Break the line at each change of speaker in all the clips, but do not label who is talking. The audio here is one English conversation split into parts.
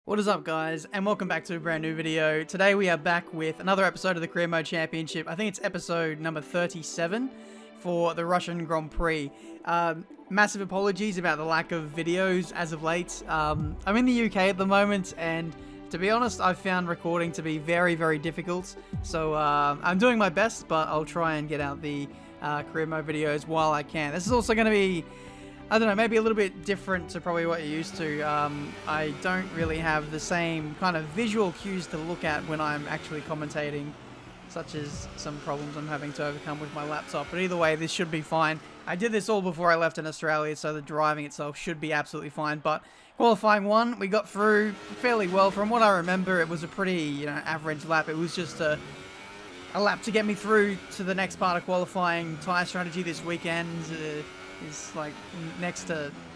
What is up, guys, and welcome back to a brand new video. Today we are back with another episode of the Career Mode Championship. I think it's episode number 37 for the Russian Grand Prix. Massive apologies about the lack of videos as of late. I'm in the UK at the moment, and to be honest, I've found recording to be very, very difficult. So I'm doing my best, but I'll try and get out the Career Mode videos while I can. This is also going to be, I don't know, maybe a little bit different to probably what you're used to. I don't really have the same kind of visual cues to look at when I'm actually commentating, such as some problems I'm having to overcome with my laptop. But either way, this should be fine. I did this all before I left in Australia, so the driving itself should be absolutely fine. But qualifying one, we got through fairly well. From what I remember, it was a pretty, average lap. It was just a lap to get me through to the next part of qualifying. Tyre strategy this weekend is like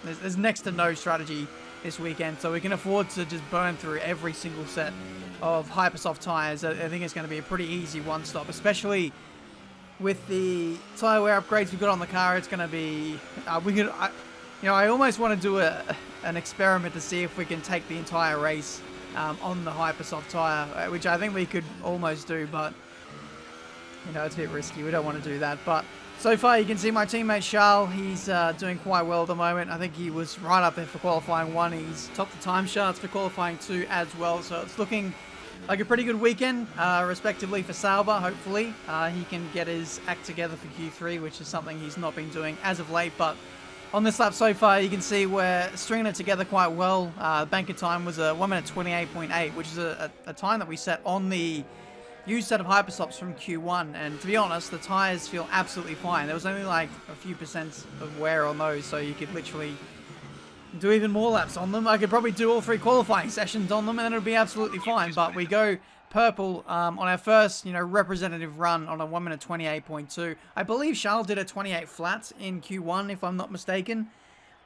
there's next to no strategy this weekend, so we can afford to just burn through every single set of Hypersoft tyres. I think it's going to be a pretty easy one-stop, especially with the tyre wear upgrades we've got on the car. It's going to be I almost want to do an experiment to see if we can take the entire race on the Hypersoft tyre, which I think we could almost do, but it's a bit risky. We don't want to do that. But so far, you can see my teammate Charles, he's doing quite well at the moment. I think he was right up there for qualifying one. He's topped the time charts for qualifying two as well. So it's looking like a pretty good weekend, respectively, for Sauber, hopefully. He can get his act together for Q3, which is something he's not been doing as of late. But on this lap so far, you can see we're stringing it together quite well. Banker time was a 1 minute 28.8, which is a time that we set on the used set of Hypersofts from Q1, and to be honest, the tyres feel absolutely fine. There was only like a few percent of wear on those, so you could literally do even more laps on them. I could probably do all 3 qualifying sessions on them, and then it'll be absolutely fine. But we go purple on our first, representative run on a 1 minute 28.2. I believe Charles did a 28 flat in Q1, if I'm not mistaken.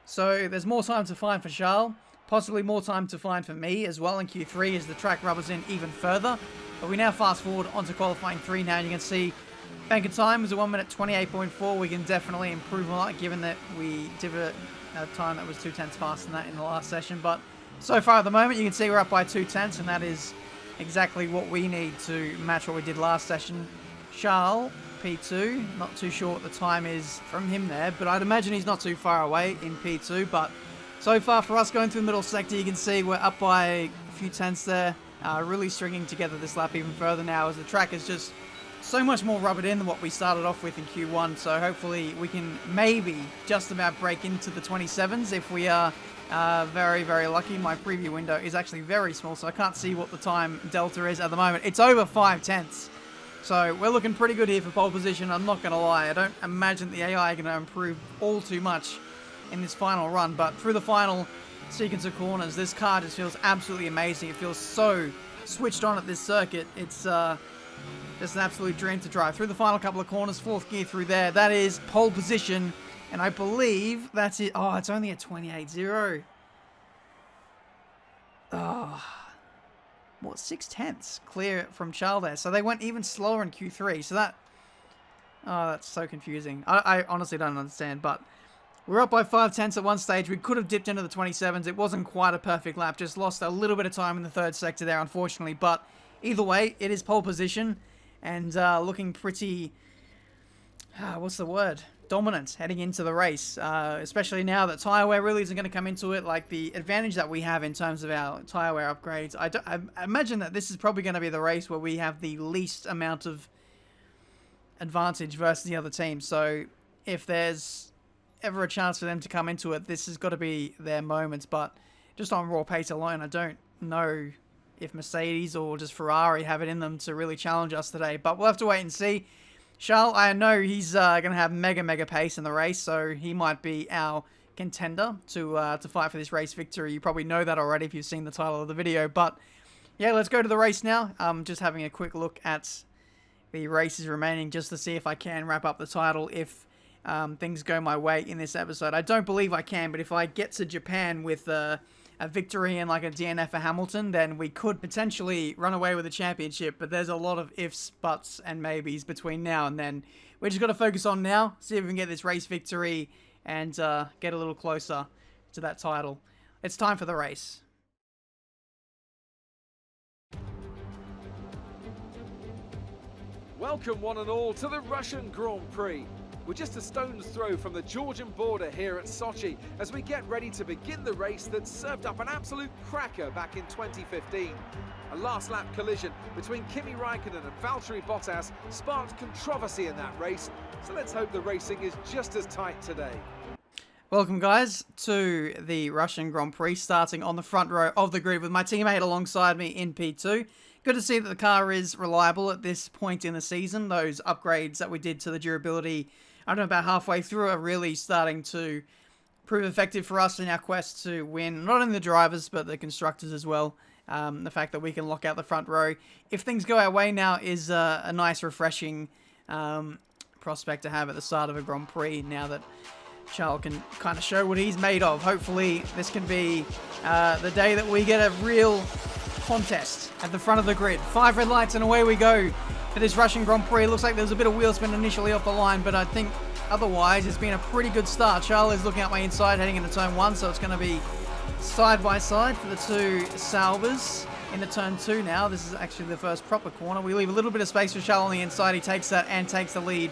So there's more time to find for Charles, possibly more time to find for me as well in Q3 as the track rubbers in even further. But we now fast forward onto qualifying 3 now, and you can see banker time was a 1 minute 28.4. We can definitely improve a lot, given that we did a time that was 2/10 faster than that in the last session. But so far at the moment, you can see we're up by 2/10, and that is exactly what we need to match what we did last session. Charles, P2, not too sure what the time is from him there, but I'd imagine he's not too far away in P2. But so far for us going through the middle sector, you can see we're up by a few tenths there. Really stringing together this lap even further now, as the track is just so much more rubbered in than what we started off with in Q1. So hopefully we can maybe just about break into the 27s if we are very, very lucky. My preview window is actually very small, so I can't see what the time delta is at the moment. It's over 5/10. So we're looking pretty good here for pole position. I'm not going to lie. I don't imagine the AI are going to improve all too much in this final run, but through the final sequence of corners, this car just feels absolutely amazing. It feels so switched on at this circuit. It's just an absolute dream to drive. Through the final couple of corners, 4th gear through there. That is pole position, and I believe that's it. Oh, it's only a 28.0. Oh, what, 6/10 clear from Charles there. So they went even slower in Q3. So that's so confusing. I honestly don't understand, but we're up by 5/10 at one stage. We could have dipped into the 27s. It wasn't quite a perfect lap. Just lost a little bit of time in the 3rd sector there, unfortunately. But either way, it is pole position and looking pretty, what's the word? Dominant heading into the race. Especially now that tyre wear really isn't going to come into it. Like the advantage that we have in terms of our tyre wear upgrades. I imagine that this is probably going to be the race where we have the least amount of advantage versus the other team. So if there's ever a chance for them to come into it, this has got to be their moment. But just on raw pace alone, I don't know if Mercedes or just Ferrari have it in them to really challenge us today. But we'll have to wait and see. Charles, I know he's going to have mega pace in the race, so he might be our contender to fight for this race victory. You probably know that already if you've seen the title of the video. But yeah, let's go to the race now. Just having a quick look at the races remaining just to see if I can wrap up the title if things go my way in this episode. I don't believe I can, but if I get to Japan with a victory and like a DNF for Hamilton, then we could potentially run away with the championship. But there's a lot of ifs, buts, and maybes between now and then. We're just got to focus on now, see if we can get this race victory and get a little closer to that title. It's time for the race.
Welcome one and all to the Russian Grand Prix. We're just a stone's throw from the Georgian border here at Sochi as we get ready to begin the race that served up an absolute cracker back in 2015. A last lap collision between Kimi Raikkonen and Valtteri Bottas sparked controversy in that race, so let's hope the racing is just as tight today.
Welcome guys to the Russian Grand Prix, starting on the front row of the grid with my teammate alongside me in P2. Good to see that the car is reliable at this point in the season. Those upgrades that we did to the durability, I don't know, about halfway through, are really starting to prove effective for us in our quest to win, not only the drivers, but the constructors as well. The fact that we can lock out the front row, if things go our way now, is a nice, refreshing prospect to have at the start of a Grand Prix, now that Charles can kind of show what he's made of. Hopefully, this can be the day that we get a real contest at the front of the grid. 5 red lights and away we go for this Russian Grand Prix. Looks like there was a bit of wheel spin initially off the line, but I think otherwise it's been a pretty good start. Charles is looking out my inside heading into turn 1, so it's going to be side by side for the two Saubers into turn 2 now. This is actually the first proper corner. We leave a little bit of space for Charles on the inside. He takes that and takes the lead.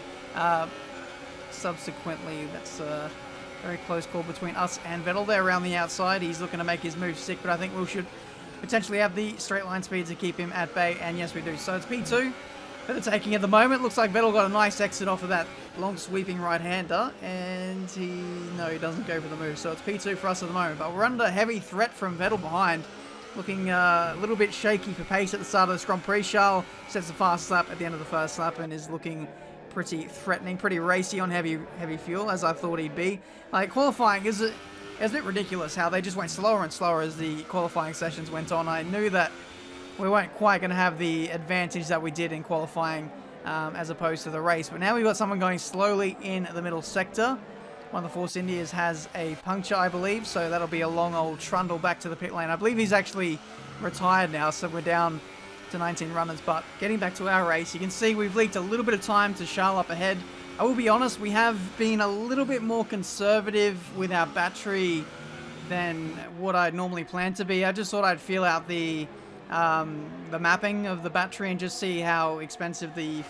Subsequently, that's a very close call between us and Vettel there around the outside. He's looking to make his move stick, but I think we should potentially have the straight line speed to keep him at bay, and yes we do. So it's P2 for the taking at the moment. Looks like Vettel got a nice exit off of that long sweeping right-hander, and he doesn't go for the move. So it's P2 for us at the moment, but we're under heavy threat from Vettel behind. Looking a little bit shaky for pace at the start of this Grand Prix. Charles sets the fast lap at the end of the first lap and is looking pretty threatening, pretty racy on heavy fuel, as I thought he'd be. Like, qualifying is a bit ridiculous how they just went slower and slower as the qualifying sessions went on. I knew that we weren't quite going to have the advantage that we did in qualifying as opposed to the race, but now we've got someone going slowly in the middle sector. One of the Force Indias has a puncture, I believe, so that'll be a long old trundle back to the pit lane. I believe he's actually retired now, so we're down to 19 runners, but getting back to our race, you can see we've leaked a little bit of time to Charles up ahead. I will be honest, we have been a little bit more conservative with our battery than what I'd normally plan to be. I just thought I'd feel out the mapping of the battery and just see how expensive the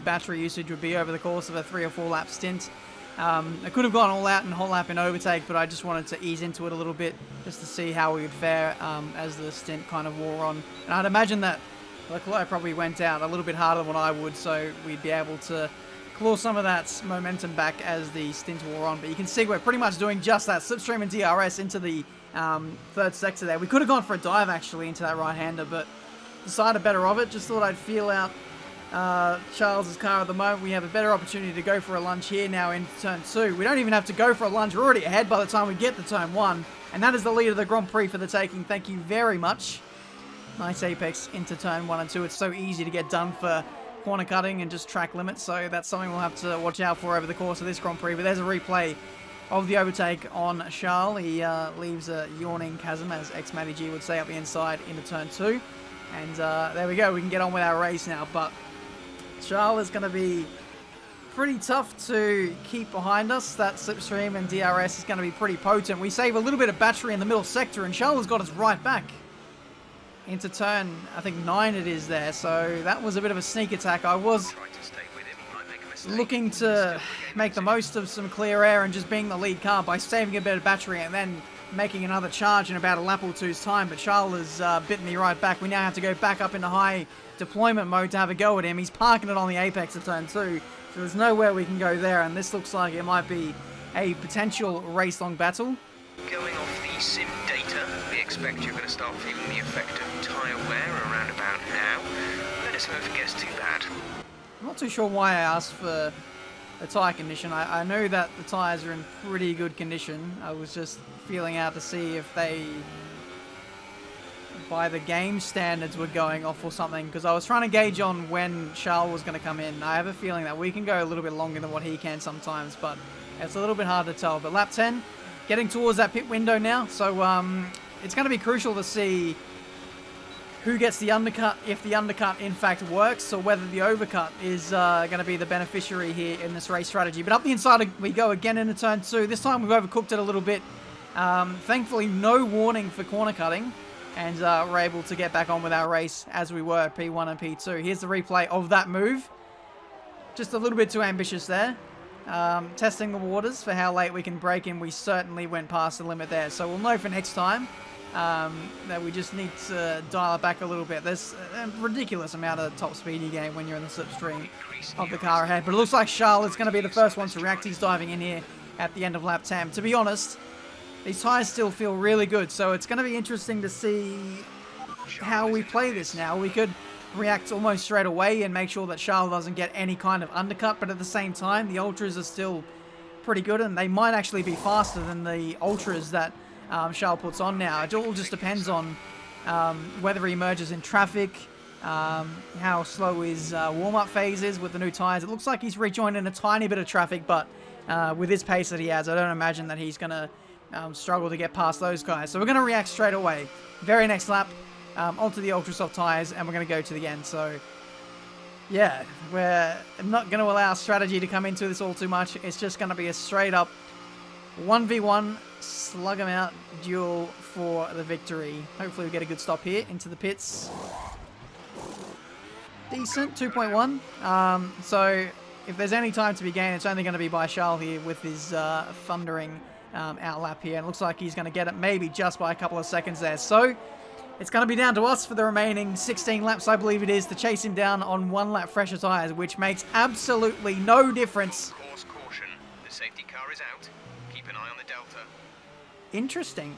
battery usage would be over the course of a 3 or 4 lap stint. I could have gone all out and whole lap in overtake, but I just wanted to ease into it a little bit just to see how we would fare as the stint kind of wore on. And I'd imagine that Leclerc probably went out a little bit harder than what I would, so we'd be able to claw some of that momentum back as the stint wore on. But you can see we're pretty much doing just that. Slipstream and DRS into the third sector there. We could have gone for a dive actually into that right-hander, but decided better of it. Just thought I'd feel out Charles's car at the moment. We have a better opportunity to go for a lunge here now in turn 2. We don't even have to go for a lunge. We're already ahead by the time we get to turn 1. And that is the lead of the Grand Prix for the taking. Thank you very much. Nice apex into turn 1 and 2. It's so easy to get done for corner cutting and just track limits. So that's something we'll have to watch out for over the course of this Grand Prix. But there's a replay of the overtake on Charles. He leaves a yawning chasm, as ex-Matty G would say, up the inside into turn 2. And there we go. We can get on with our race now. But Charles is going to be pretty tough to keep behind us. That slipstream and DRS is going to be pretty potent. We save a little bit of battery in the middle sector, and Charles has got us right back into turn, I think 9 it is there. So that was a bit of a sneak attack. I was looking to make the most of some clear air and just being the lead car by saving a bit of battery and then making another charge in about a lap or two's time. But Charles has bitten me right back. We now have to go back up into high deployment mode to have a go at him. He's parking it on the apex of turn 2, so there's nowhere we can go there, and this looks like it might be a potential race-long battle.
Going off the sim data, we expect you're going to start feeling the effect of tyre wear around about now. Let us know if it gets too bad.
I'm not too sure why I asked for the tyre condition. I know that the tyres are in pretty good condition. I was just feeling out to see if they, by the game standards, were going off or something, because I was trying to gauge on when Charles was going to come in. I have a feeling that we can go a little bit longer than what he can sometimes, but it's a little bit hard to tell. But lap 10, getting towards that pit window now, so it's going to be crucial to see who gets the undercut, if the undercut in fact works, or whether the overcut is going to be the beneficiary here in this race strategy. But up the inside we go again into turn 2. This time we've overcooked it a little bit. Thankfully, no warning for corner cutting. and we're able to get back on with our race as we were P1 and P2. Here's the replay of that move. Just a little bit too ambitious there. Testing the waters for how late we can brake in. We certainly went past the limit there. So we'll know for next time that we just need to dial it back a little bit. There's a ridiculous amount of top speed you gain when you're in the slipstream of the car ahead. But it looks like Charles is going to be the first one to react. He's diving in here at the end of lap 10. To be honest, these tyres still feel really good. So it's going to be interesting to see how we play this now. We could react almost straight away and make sure that Charles doesn't get any kind of undercut, but at the same time the ultras are still pretty good and they might actually be faster than the ultras that Charles puts on now. It all just depends on whether he merges in traffic, how slow his warm-up phase is with the new tyres. It looks like he's rejoined in a tiny bit of traffic, but with his pace that he has, I don't imagine that he's going to struggle to get past those guys. So we're going to react straight away. Very next lap. Onto the ultra soft tyres, and we're going to go to the end. So yeah, we're not going to allow strategy to come into this all too much. It's just going to be a straight up 1v1 slug 'em out duel for the victory. Hopefully we get a good stop here into the pits. Decent 2.1. So if there's any time to be gained, it's only going to be by Charles here with his thundering outlap here, and it looks like he's going to get it maybe just by a couple of seconds there. So it's going to be down to us for the remaining 16 laps, I believe it is, to chase him down on 1 lap fresher tyres, which makes absolutely no difference.
Course caution. The safety car is out. Keep an eye on the delta.
Interesting.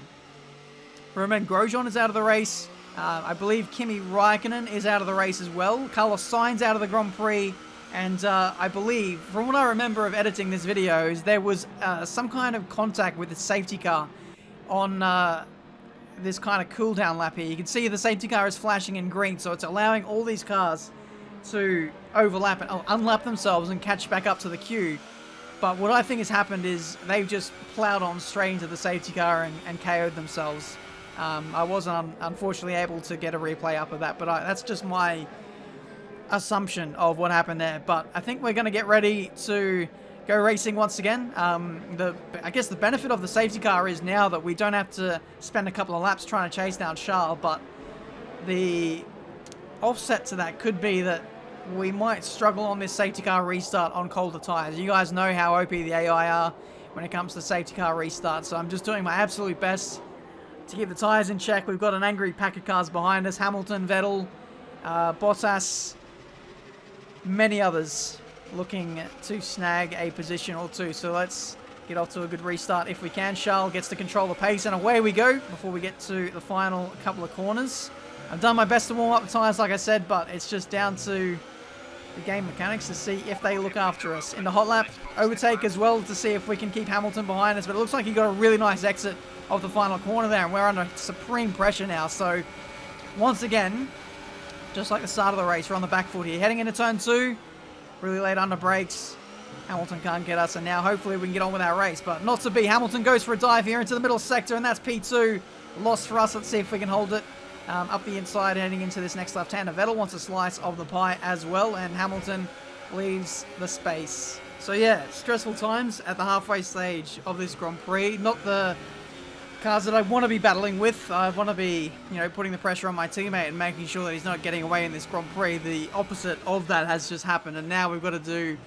Romain Grosjean is out of the race. I believe Kimi Räikkönen is out of the race as well. Carlos Sainz out of the Grand Prix. And I believe, from what I remember of editing this video, is there was some kind of contact with the safety car on this kind of cooldown lap here. You can see the safety car is flashing in green, so it's allowing all these cars to overlap and unlap themselves and catch back up to the queue. But what I think has happened is they've just plowed on straight into the safety car and KO'd themselves. I wasn't unfortunately able to get a replay up of that, but that's just my assumption of what happened there. But I think we're going to get ready to go racing once again. I guess the benefit of the safety car is now that we don't have to spend a couple of laps trying to chase down Charles, but the offset to that could be that we might struggle on this safety car restart on colder tyres. You guys know how OP the AI are when it comes to safety car restart, so I'm just doing my absolute best to keep the tyres in check. We've got an angry pack of cars behind us. Hamilton, Vettel, Bottas, many others looking to snag a position or two. So let's get off to a good restart if we can. Charles gets to control the pace, and away we go before we get to the final couple of corners. I've done my best to warm up the tyres, like I said, but it's just down to the game mechanics to see if they look after us. In the hot lap, overtake as well to see if we can keep Hamilton behind us, but it looks like he got a really nice exit of the final corner there, and we're under supreme pressure now. So once again, just like the start of the race, we're on the back foot here. Heading into turn 2. Really late under brakes. Hamilton can't get us, and now hopefully we can get on with our race, but not to be. Hamilton goes for a dive here into the middle sector, and that's P2. Lost for us. Let's see if we can hold it up the inside heading into this next left-hander. Vettel wants a slice of the pie as well, and Hamilton leaves the space. So yeah, stressful times at the halfway stage of this Grand Prix. Not the cars that I want to be battling with. I want to be, putting the pressure on my teammate and making sure that he's not getting away in this Grand Prix. The opposite of that has just happened, and now we've got to do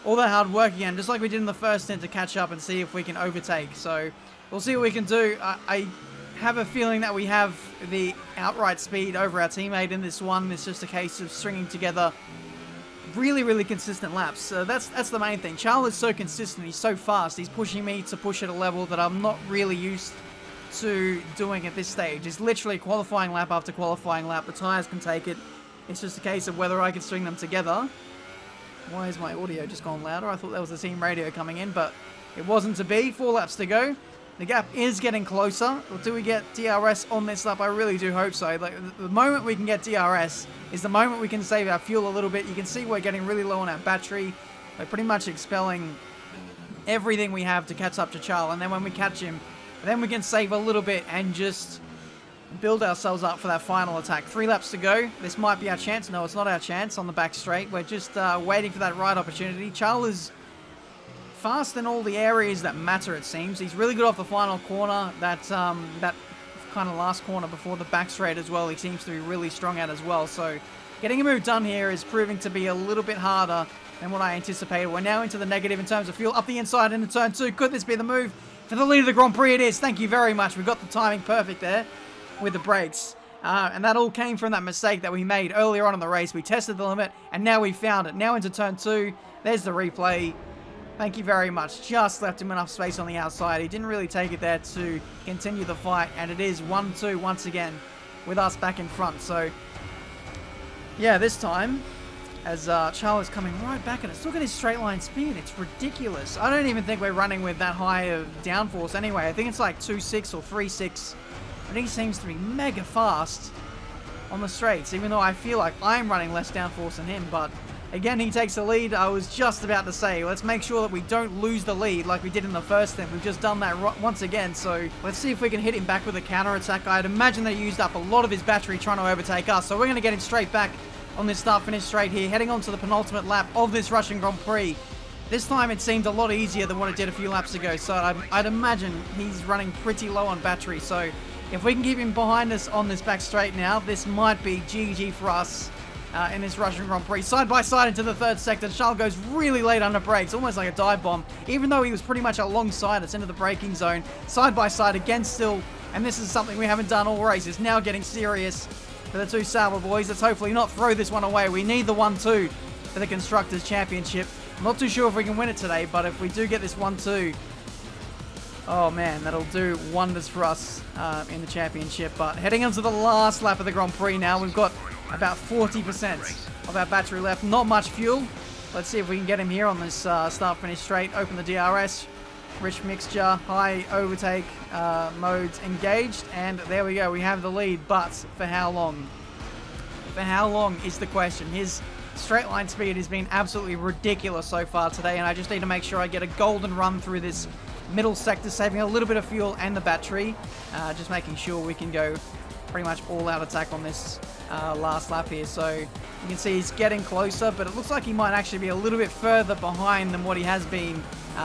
all that hard work again, just like we did in the first stint, to catch up and see if we can overtake. So we'll see what we can do. I have a feeling that we have the outright speed over our teammate in this one. It's just a case of stringing together really, really consistent laps. So that's the main thing. Charles is so consistent. He's so fast. He's pushing me to push at a level that I'm not really used to doing at this stage. It's literally qualifying lap after qualifying lap. The tyres can take it. It's just a case of whether I can string them together. Why is my audio just gone louder? I thought that was the team radio coming in, but it wasn't to be. 4 laps to go. The gap is getting closer. Do we get DRS on this lap? I really do hope so. Like, the moment we can get DRS is the moment we can save our fuel a little bit. You can see we're getting really low on our battery. We're pretty much expelling everything we have to catch up to Charles. And then when we catch him, then we can save a little bit and just build ourselves up for that final attack. 3 laps to go. This might be our chance. No, it's not our chance on the back straight. We're just waiting for that right opportunity. Charles is fast in all the areas that matter, it seems. He's really good off the final corner. That kind of last corner before the back straight as well, he seems to be really strong at as well. So getting a move done here is proving to be a little bit harder than what I anticipated. We're now into the negative in terms of fuel. Up the inside into turn 2. Could this be the move for the lead of the Grand Prix? It is. Thank you very much. We got the timing perfect there with the brakes. And that all came from that mistake that we made earlier on in the race. We tested the limit, and now we found it. Now into turn 2. There's the replay. Thank you very much. Just left him enough space on the outside. He didn't really take it there to continue the fight. And it is 1-2 once again with us back in front. So, yeah, this time, as Charles is coming right back at us. Look at his straight line speed. It's ridiculous. I don't even think we're running with that high of downforce anyway. I think it's like 2.6 or 3.6. But he seems to be mega fast on the straights, even though I feel like I'm running less downforce than him. But again, he takes the lead. I was just about to say, let's make sure that we don't lose the lead like we did in the first stint. We've just done that once again, so let's see if we can hit him back with a counter-attack. I'd imagine that he used up a lot of his battery trying to overtake us, so we're going to get him straight back on this start-finish straight here, heading on to the penultimate lap of this Russian Grand Prix. This time it seemed a lot easier than what it did a few laps ago, so I'd imagine he's running pretty low on battery, so if we can keep him behind us on this back straight now, this might be GG for us in this Russian Grand Prix. Side by side into the third sector. Charles goes really late under brakes, almost like a dive bomb, even though he was pretty much alongside us into the braking zone. Side by side again still, and this is something we haven't done all race. It's now getting serious for the two Sauber boys. Let's hopefully not throw this one away. We need the 1-2 for the Constructors' Championship. I'm not too sure if we can win it today, but if we do get this 1-2, oh man, that'll do wonders for us in the championship. But heading into the last lap of the Grand Prix now, we've got about 40% of our battery left. Not much fuel. Let's see if we can get him here on this start-finish straight. Open the DRS. Rich mixture, high overtake modes engaged. And there we go, we have the lead. But for how long? For how long is the question. His straight line speed has been absolutely ridiculous so far today. And I just need to make sure I get a golden run through this middle sector, saving a little bit of fuel and the battery, just making sure we can go pretty much all out attack on this last lap here. So you can see he's getting closer, but it looks like he might actually be a little bit further behind than what he has been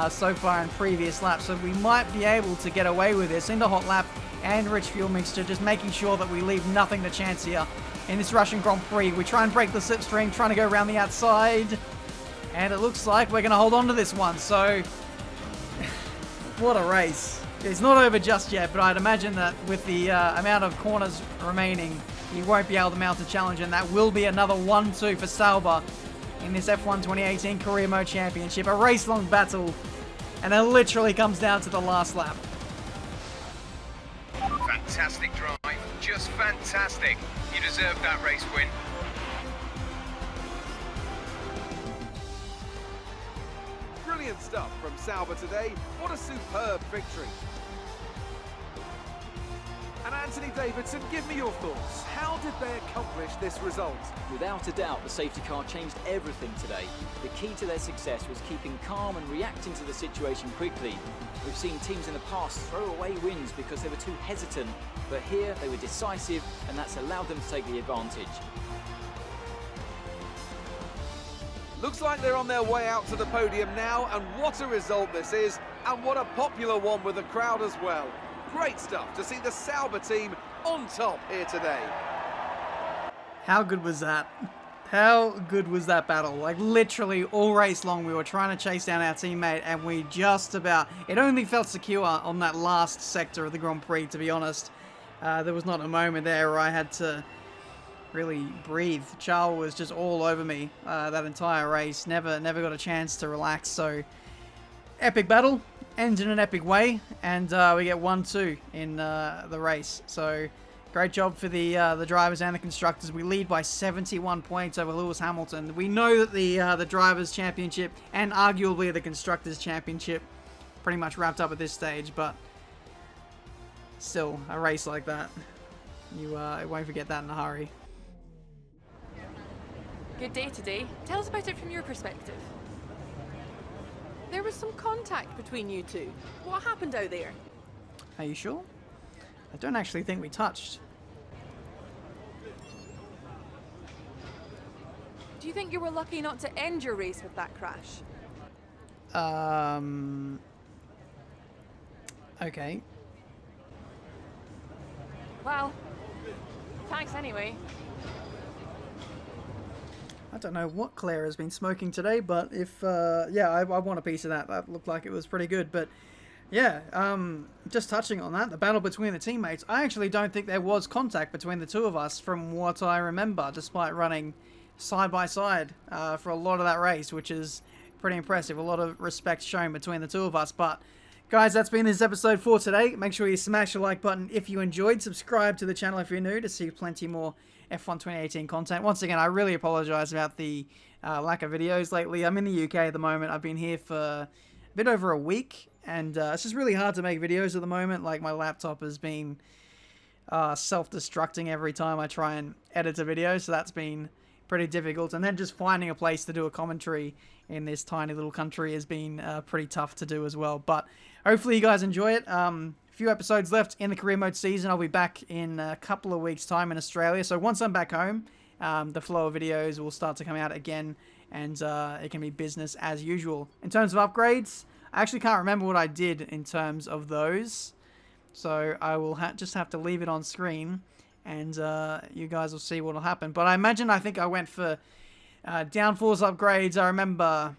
so far in previous laps. So we might be able to get away with this into hot lap and rich fuel mixture, just making sure that we leave nothing to chance here in this Russian Grand Prix. We try and break the slipstream, trying to go around the outside, and it looks like we're going to hold on to this one. So what a race. It's not over just yet, but I'd imagine that with the amount of corners remaining, he won't be able to mount a challenge, and that will be another 1-2 for Sauber in this F1 2018 Career Mode Championship. A race-long battle, and it literally comes down to the last lap.
Fantastic drive, just fantastic. You deserve that race win.
Brilliant stuff from Sauber today. What a superb victory. And Anthony Davidson, give me your thoughts. How did they accomplish this result?
Without a doubt, the safety car changed everything today. The key to their success was keeping calm and reacting to the situation quickly. We've seen teams in the past throw away wins because they were too hesitant, but here they were decisive, and that's allowed them to take the advantage.
Looks like they're on their way out to the podium now, and what a result this is, and what a popular one with the crowd as well. Great stuff to see the Sauber team on top here today.
How good was that? How good was that battle? Like literally all race long we were trying to chase down our teammate, and we just about... It only felt secure on that last sector of the Grand Prix, to be honest. There was not a moment there where I had to really breathe. Charles was just all over me that entire race. Never got a chance to relax. So epic battle, ends in an epic way, and we get 1-2 in the race. So great job for the drivers and the constructors. We lead by 71 points over Lewis Hamilton. We know that the drivers' championship and arguably the constructors' championship pretty much wrapped up at this stage, but still a race like that, you won't forget that in a hurry.
Good day today. Tell us about it from your perspective. There was some contact between you two. What happened out there?
Are you sure? I don't actually think we touched.
Do you think you were lucky not to end your race with that crash?
Okay.
Well, thanks anyway.
I don't know what Claire has been smoking today, but if, yeah, I want a piece of that. That looked like it was pretty good, but yeah, just touching on that, the battle between the teammates, I actually don't think there was contact between the two of us from what I remember, despite running side by side for a lot of that race, which is pretty impressive. A lot of respect shown between the two of us. But guys, that's been this episode for today. Make sure you smash the like button if you enjoyed. Subscribe to the channel if you're new to see plenty more F1 2018 content. Once again, I really apologize about the lack of videos lately. I'm in the UK at the moment. I've been here for a bit over a week, and it's just really hard to make videos at the moment. Like, my laptop has been self-destructing every time I try and edit a video, so that's been pretty difficult. And then just finding a place to do a commentary in this tiny little country has been pretty tough to do as well. But hopefully you guys enjoy it. Few episodes left in the career mode season. I'll be back in a couple of weeks' time in Australia. So once I'm back home, the flow of videos will start to come out again, and it can be business as usual. In terms of upgrades, I actually can't remember what I did in terms of those. So I will just have to leave it on screen, and you guys will see what will happen. But I think I went for downforce upgrades. I remember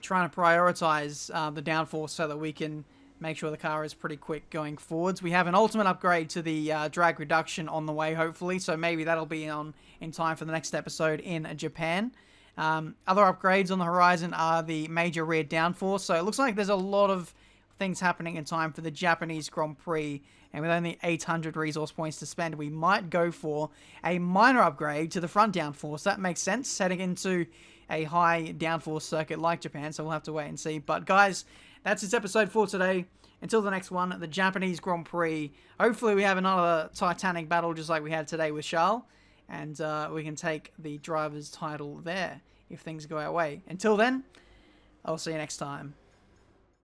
trying to prioritize the downforce so that we can make sure the car is pretty quick going forwards. We have an ultimate upgrade to the drag reduction on the way, hopefully, so maybe that'll be on in time for the next episode in Japan. Other upgrades on the horizon are the major rear downforce, so it looks like there's a lot of things happening in time for the Japanese Grand Prix, and with only 800 resource points to spend, we might go for a minor upgrade to the front downforce. That makes sense, heading into a high downforce circuit like Japan, so we'll have to wait and see. But guys, that's this episode for today. Until the next one, the Japanese Grand Prix. Hopefully we have another Titanic battle just like we had today with Charles, and we can take the driver's title there if things go our way. Until then, I'll see you next time.